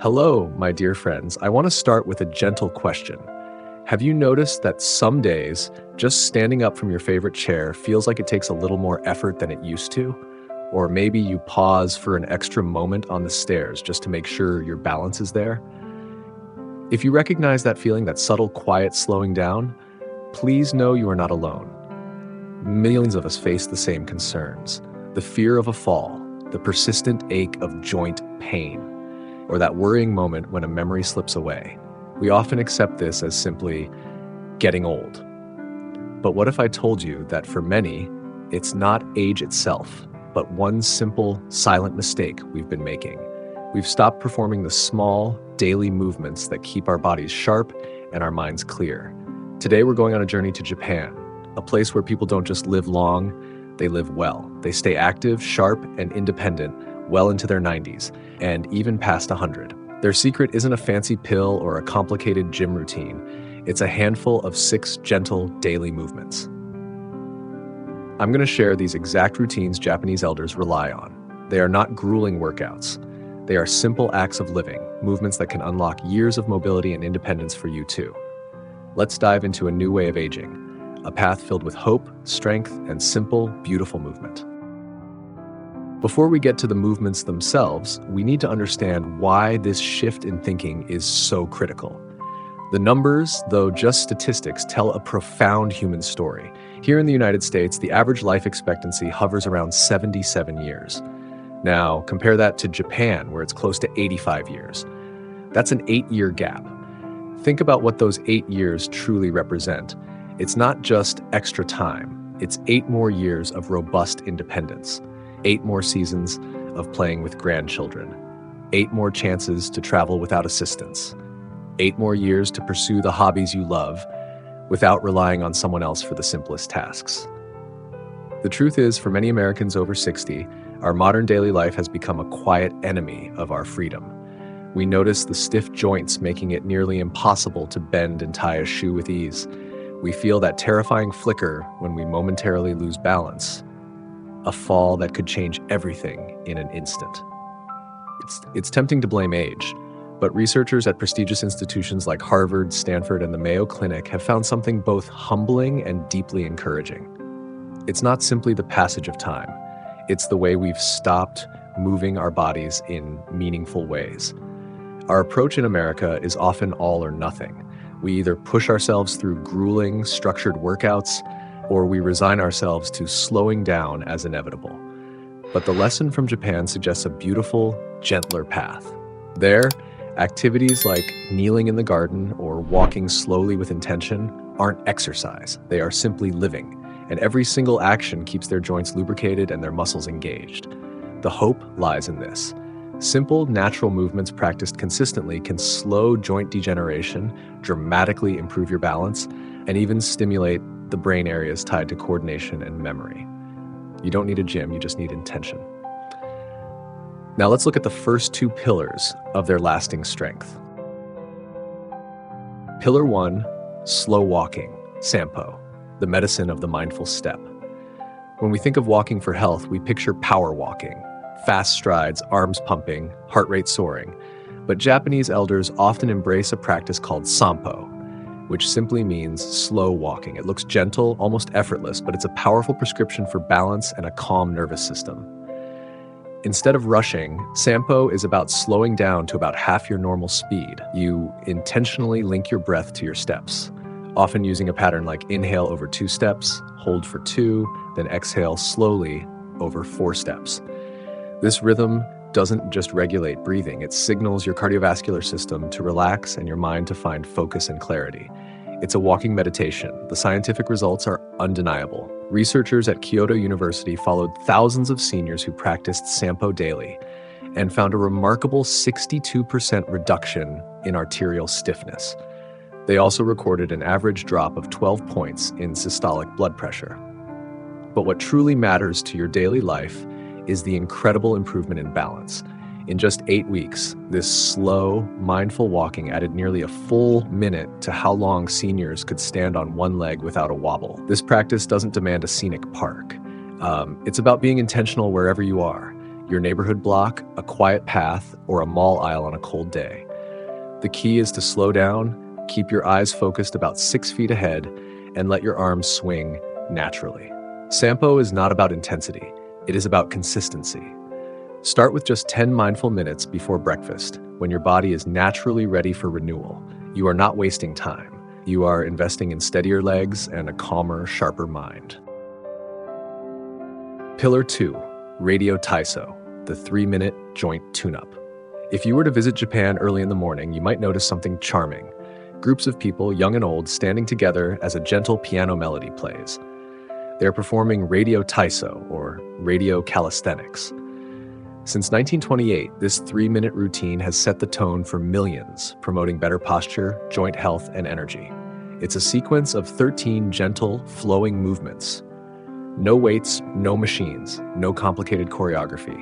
Hello, my dear friends. I want to start with a gentle question. Have you noticed that some days, just standing up from your favorite chair feels like it takes a little more effort than it used to? Or maybe you pause for an extra moment on the stairs just to make sure your balance is there? If you recognize that feeling, that subtle, quiet slowing down, please know you are not alone. Millions of us face the same concerns: the fear of a fall, the persistent ache of joint pain, or that worrying moment when a memory slips away. We often accept this as simply getting old. But what if I told you that for many, it's not age itself, but one simple, silent mistake we've been making? We've stopped performing the small, daily movements that keep our bodies sharp and our minds clear. Today, we're going on a journey to Japan, a place where people don't just live long, they live well. They stay active, sharp, and independent well into their 90s, and even past 100. Their secret isn't a fancy pill or a complicated gym routine. It's a handful of 6 gentle daily movements. I'm going to share these exact routines Japanese elders rely on. They are not grueling workouts. They are simple acts of living, movements that can unlock years of mobility and independence for you too. Let's dive into a new way of aging, a path filled with hope, strength, and simple, beautiful movement. Before we get to the movements themselves, we need to understand why this shift in thinking is so critical. The numbers, though just statistics, tell a profound human story. Here in the United States, the average life expectancy hovers around 77 years. Now, compare that to Japan, where it's close to 85 years. That's an 8-year gap. Think about what those 8 years truly represent. It's not just extra time. It's 8 more years of robust independence. 8 more seasons of playing with grandchildren, 8 more chances to travel without assistance, 8 more years to pursue the hobbies you love without relying on someone else for the simplest tasks. The truth is, for many Americans over 60, our modern daily life has become a quiet enemy of our freedom. We notice the stiff joints making it nearly impossible to bend and tie a shoe with ease. We feel that terrifying flicker when we momentarily lose balance. A fall that could change everything in an instant. It's tempting to blame age, but researchers at prestigious institutions like Harvard, Stanford, and the Mayo Clinic have found something both humbling and deeply encouraging. It's not simply the passage of time. It's the way we've stopped moving our bodies in meaningful ways. Our approach in America is often all or nothing. We either push ourselves through grueling, structured workouts, or we resign ourselves to slowing down as inevitable. But the lesson from Japan suggests a beautiful, gentler path. There, activities like kneeling in the garden or walking slowly with intention aren't exercise. They are simply living, and every single action keeps their joints lubricated and their muscles engaged. The hope lies in this. Simple, natural movements practiced consistently can slow joint degeneration, dramatically improve your balance, and even stimulate the brain areas tied to coordination and memory. You don't need a gym, you just need intention. Now let's look at the first 2 pillars of their lasting strength. Pillar 1, slow walking, Sampo, the medicine of the mindful step. When we think of walking for health, we picture power walking, fast strides, arms pumping, heart rate soaring. But Japanese elders often embrace a practice called Sampo, which simply means slow walking. It looks gentle, almost effortless, but it's a powerful prescription for balance and a calm nervous system. Instead of rushing, Sampo is about slowing down to about half your normal speed. You intentionally link your breath to your steps, often using a pattern like inhale over 2 steps, hold for 2, then exhale slowly over 4 steps. This rhythm doesn't just regulate breathing, it signals your cardiovascular system to relax and your mind to find focus and clarity. It's a walking meditation. The scientific results are undeniable. Researchers at Kyoto University followed thousands of seniors who practiced Sampo daily and found a remarkable 62% reduction in arterial stiffness. They also recorded an average drop of 12 points in systolic blood pressure. But what truly matters to your daily life is the incredible improvement in balance. In just 8 weeks, this slow, mindful walking added nearly a full minute to how long seniors could stand on one leg without a wobble. This practice doesn't demand a scenic park. It's about being intentional wherever you are. your neighborhood block, a quiet path, or a mall aisle on a cold day. The key is to slow down, keep your eyes focused about 6 feet ahead, and let your arms swing naturally. Sampo is not about intensity, it is about consistency. Start with just 10 mindful minutes before breakfast, when your body is naturally ready for renewal. You are not wasting time. You are investing in steadier legs and a calmer, sharper mind. Pillar 2, Radio Taiso, the 3-minute joint tune-up. If you were to visit Japan early in the morning, you might notice something charming. Groups of people, young and old, standing together as a gentle piano melody plays. They are performing Radio Taiso, or radio calisthenics. Since 1928, this 3-minute routine has set the tone for millions, promoting better posture, joint health, and energy. It's a sequence of 13 gentle, flowing movements. No weights, no machines, no complicated choreography.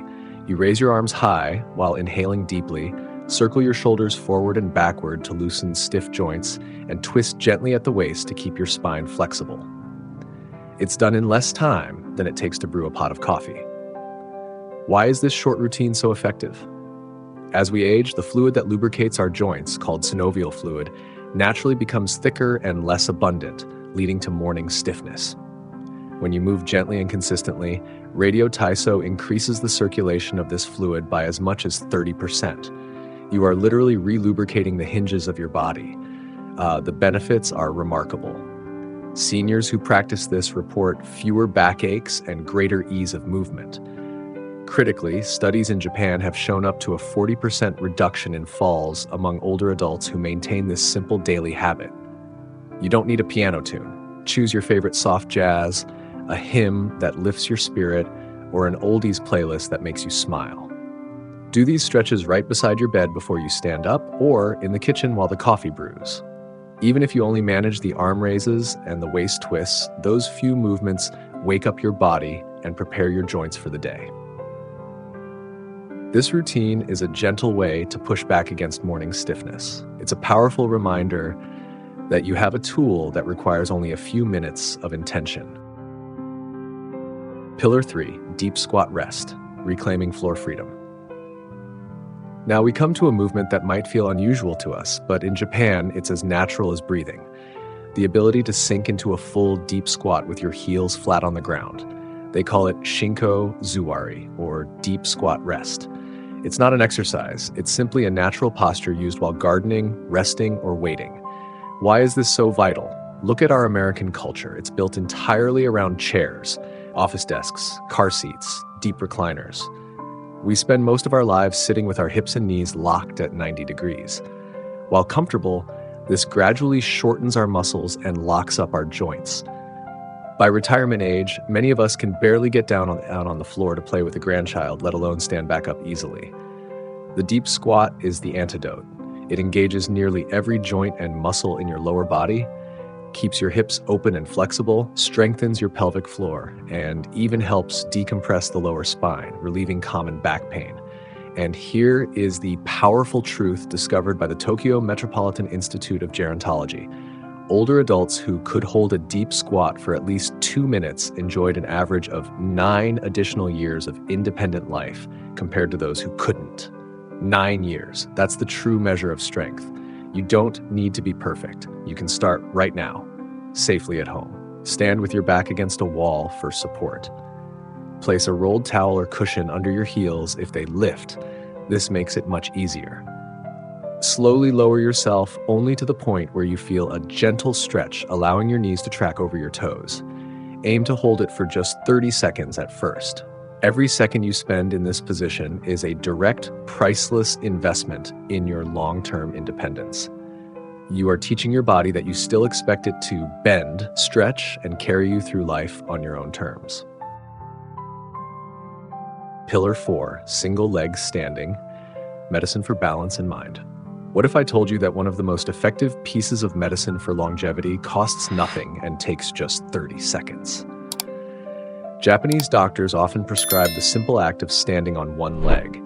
You raise your arms high while inhaling deeply, circle your shoulders forward and backward to loosen stiff joints, and twist gently at the waist to keep your spine flexible. It's done in less time than it takes to brew a pot of coffee. Why is this short routine so effective? As we age, the fluid that lubricates our joints, called synovial fluid, naturally becomes thicker and less abundant, leading to morning stiffness. When you move gently and consistently, Radio Taiso increases the circulation of this fluid by as much as 30%. You are literally relubricating the hinges of your body. The benefits are remarkable. Seniors who practice this report fewer backaches and greater ease of movement. Critically, studies in Japan have shown up to a 40% reduction in falls among older adults who maintain this simple daily habit. You don't need a piano tune. Choose your favorite soft jazz, a hymn that lifts your spirit, or an oldies playlist that makes you smile. Do these stretches right beside your bed before you stand up, or in the kitchen while the coffee brews. Even if you only manage the arm raises and the waist twists, those few movements wake up your body and prepare your joints for the day. This routine is a gentle way to push back against morning stiffness. It's a powerful reminder that you have a tool that requires only a few minutes of intention. Pillar 3, Deep Squat Rest, Reclaiming Floor Freedom. Now we come to a movement that might feel unusual to us, but in Japan, it's as natural as breathing. The ability to sink into a full deep squat with your heels flat on the ground. They call it Shinko Zuwari, or deep squat rest. It's not an exercise, it's simply a natural posture used while gardening, resting, or waiting. Why is this so vital? Look at our American culture. It's built entirely around chairs, office desks, car seats, deep recliners. We spend most of our lives sitting with our hips and knees locked at 90 degrees. While comfortable, this gradually shortens our muscles and locks up our joints. By retirement age, many of us can barely get out on the floor to play with a grandchild, let alone stand back up easily. The deep squat is the antidote. It engages nearly every joint and muscle in your lower body, keeps your hips open and flexible, strengthens your pelvic floor, and even helps decompress the lower spine, relieving common back pain. And here is the powerful truth discovered by the Tokyo Metropolitan Institute of Gerontology. Older adults who could hold a deep squat for at least 2 minutes enjoyed an average of 9 additional years of independent life compared to those who couldn't. 9 years. That's the true measure of strength. You don't need to be perfect. You can start right now, safely at home. Stand with your back against a wall for support. Place a rolled towel or cushion under your heels if they lift. This makes it much easier. Slowly lower yourself only to the point where you feel a gentle stretch, allowing your knees to track over your toes. Aim to hold it for just 30 seconds at first. Every second you spend in this position is a direct, priceless investment in your long-term independence. You are teaching your body that you still expect it to bend, stretch, and carry you through life on your own terms. Pillar 4, Single Leg Standing, Medicine for Balance and Mind. What if I told you that one of the most effective pieces of medicine for longevity costs nothing and takes just 30 seconds? Japanese doctors often prescribe the simple act of standing on one leg.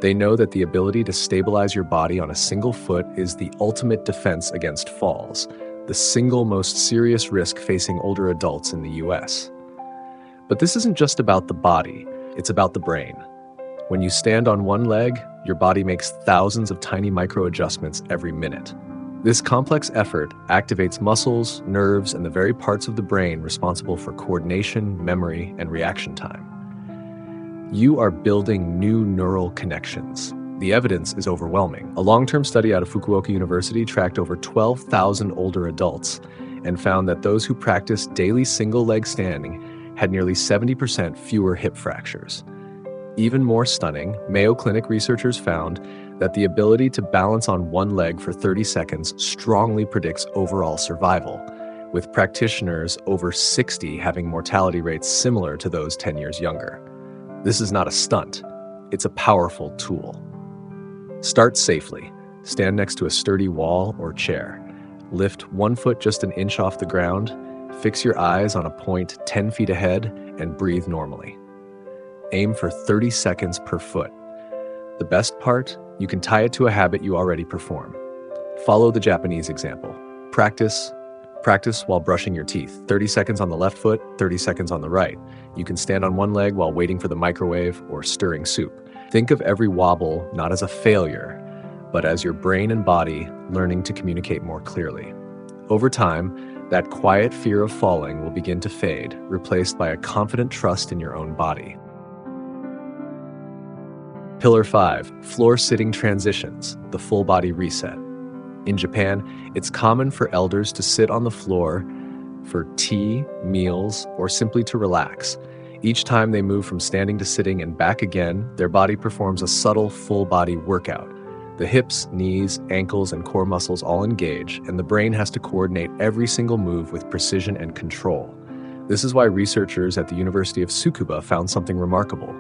They know that the ability to stabilize your body on a single foot is the ultimate defense against falls, the single most serious risk facing older adults in the US. But this isn't just about the body, it's about the brain. When you stand on one leg, your body makes thousands of tiny micro adjustments every minute. This complex effort activates muscles, nerves, and the very parts of the brain responsible for coordination, memory, and reaction time. You are building new neural connections. The evidence is overwhelming. A long-term study out of Fukuoka University tracked over 12,000 older adults and found that those who practiced daily single-leg standing had nearly 70% fewer hip fractures. Even more stunning, Mayo Clinic researchers found that the ability to balance on one leg for 30 seconds strongly predicts overall survival, with practitioners over 60 having mortality rates similar to those 10 years younger. This is not a stunt, it's a powerful tool. Start safely. Stand next to a sturdy wall or chair. Lift one foot just an inch off the ground, fix your eyes on a point 10 feet ahead, and breathe normally. Aim for 30 seconds per foot. The best part? You can tie it to a habit you already perform. Follow the Japanese example. Practice while brushing your teeth. 30 seconds on the left foot, 30 seconds on the right. You can stand on one leg while waiting for the microwave or stirring soup. Think of every wobble not as a failure, but as your brain and body learning to communicate more clearly. Over time, that quiet fear of falling will begin to fade, replaced by a confident trust in your own body. Pillar 5, floor-sitting transitions, the full body reset. In Japan, it's common for elders to sit on the floor for tea, meals, or simply to relax. Each time they move from standing to sitting and back again, their body performs a subtle full-body workout. The hips, knees, ankles, and core muscles all engage, and the brain has to coordinate every single move with precision and control. This is why researchers at the University of Tsukuba found something remarkable.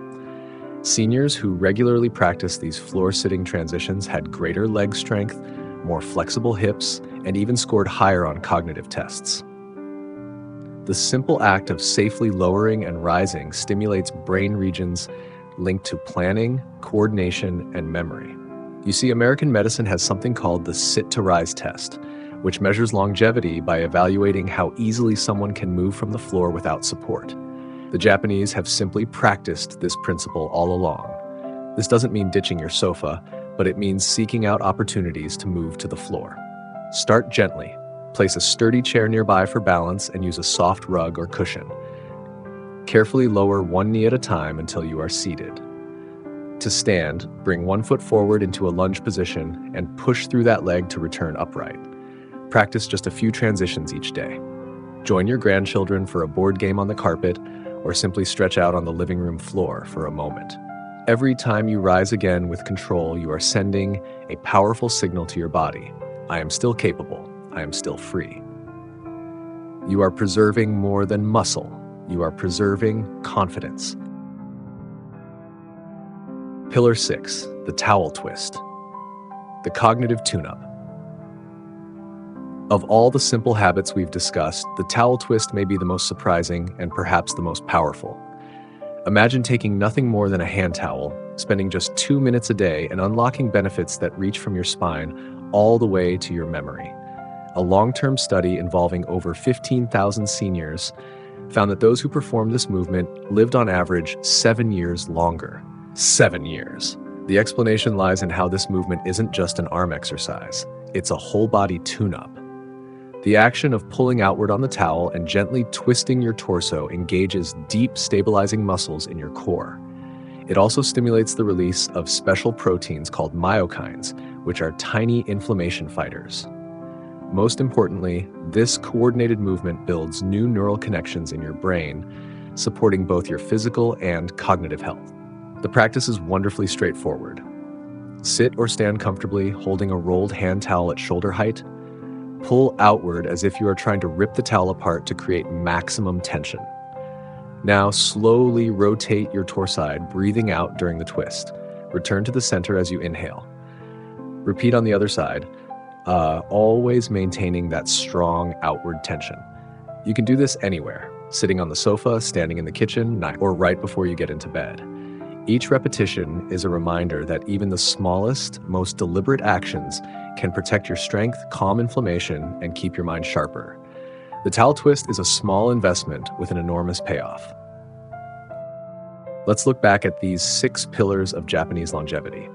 Seniors who regularly practiced these floor-sitting transitions had greater leg strength, more flexible hips, and even scored higher on cognitive tests. The simple act of safely lowering and rising stimulates brain regions linked to planning, coordination, and memory. You see, American medicine has something called the sit-to-rise test, which measures longevity by evaluating how easily someone can move from the floor without support. The Japanese have simply practiced this principle all along. This doesn't mean ditching your sofa, but it means seeking out opportunities to move to the floor. Start gently. Place a sturdy chair nearby for balance and use a soft rug or cushion. Carefully lower one knee at a time until you are seated. To stand, bring one foot forward into a lunge position and push through that leg to return upright. Practice just a few transitions each day. Join your grandchildren for a board game on the carpet, or simply stretch out on the living room floor for a moment. Every time you rise again with control, you are sending a powerful signal to your body. I am still capable. I am still free. You are preserving more than muscle. You are preserving confidence. Pillar 6, the towel twist. The cognitive tune-up. Of all the simple habits we've discussed, the towel twist may be the most surprising and perhaps the most powerful. Imagine taking nothing more than a hand towel, spending just 2 minutes a day, and unlocking benefits that reach from your spine all the way to your memory. A long-term study involving over 15,000 seniors found that those who performed this movement lived on average 7 years longer. 7 years. The explanation lies in how this movement isn't just an arm exercise. It's a whole-body tune-up. The action of pulling outward on the towel and gently twisting your torso engages deep stabilizing muscles in your core. It also stimulates the release of special proteins called myokines, which are tiny inflammation fighters. Most importantly, this coordinated movement builds new neural connections in your brain, supporting both your physical and cognitive health. The practice is wonderfully straightforward. Sit or stand comfortably, holding a rolled hand towel at shoulder height. Pull outward as if you are trying to rip the towel apart to create maximum tension. Now slowly rotate your torso, breathing out during the twist. Return to the center as you inhale. Repeat on the other side, always maintaining that strong outward tension. You can do this anywhere, sitting on the sofa, standing in the kitchen, or right before you get into bed. Each repetition is a reminder that even the smallest, most deliberate actions can protect your strength, calm inflammation, and keep your mind sharper. The towel twist is a small investment with an enormous payoff. Let's look back at these 6 pillars of Japanese longevity.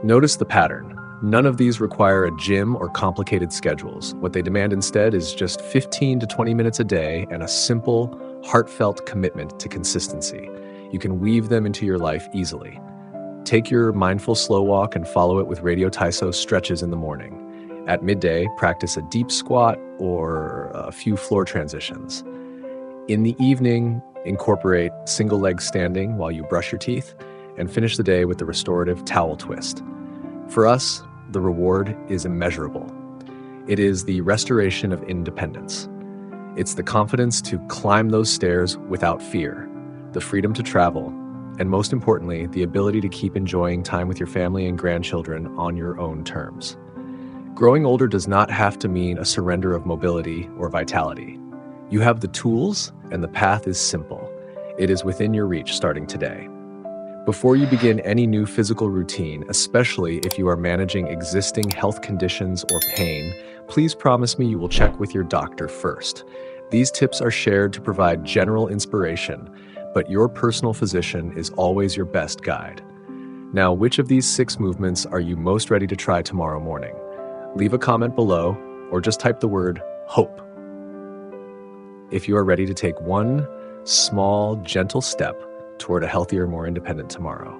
Notice the pattern. None of these require a gym or complicated schedules. What they demand instead is just 15 to 20 minutes a day and a simple, heartfelt commitment to consistency. You can weave them into your life easily. Take your mindful slow walk and follow it with Radio Taiso stretches in the morning. At midday, practice a deep squat or a few floor transitions. In the evening, incorporate single leg standing while you brush your teeth, and finish the day with the restorative towel twist. For us, the reward is immeasurable. It is the restoration of independence. It's the confidence to climb those stairs without fear, the freedom to travel, and most importantly, the ability to keep enjoying time with your family and grandchildren on your own terms. Growing older does not have to mean a surrender of mobility or vitality. You have the tools, and the path is simple. It is within your reach starting today. Before you begin any new physical routine, especially if you are managing existing health conditions or pain, please promise me you will check with your doctor first. These tips are shared to provide general inspiration, but your personal physician is always your best guide. Now, which of these 6 movements are you most ready to try tomorrow morning? Leave a comment below or just type the word HOPE if you are ready to take one small, gentle step toward a healthier, more independent tomorrow.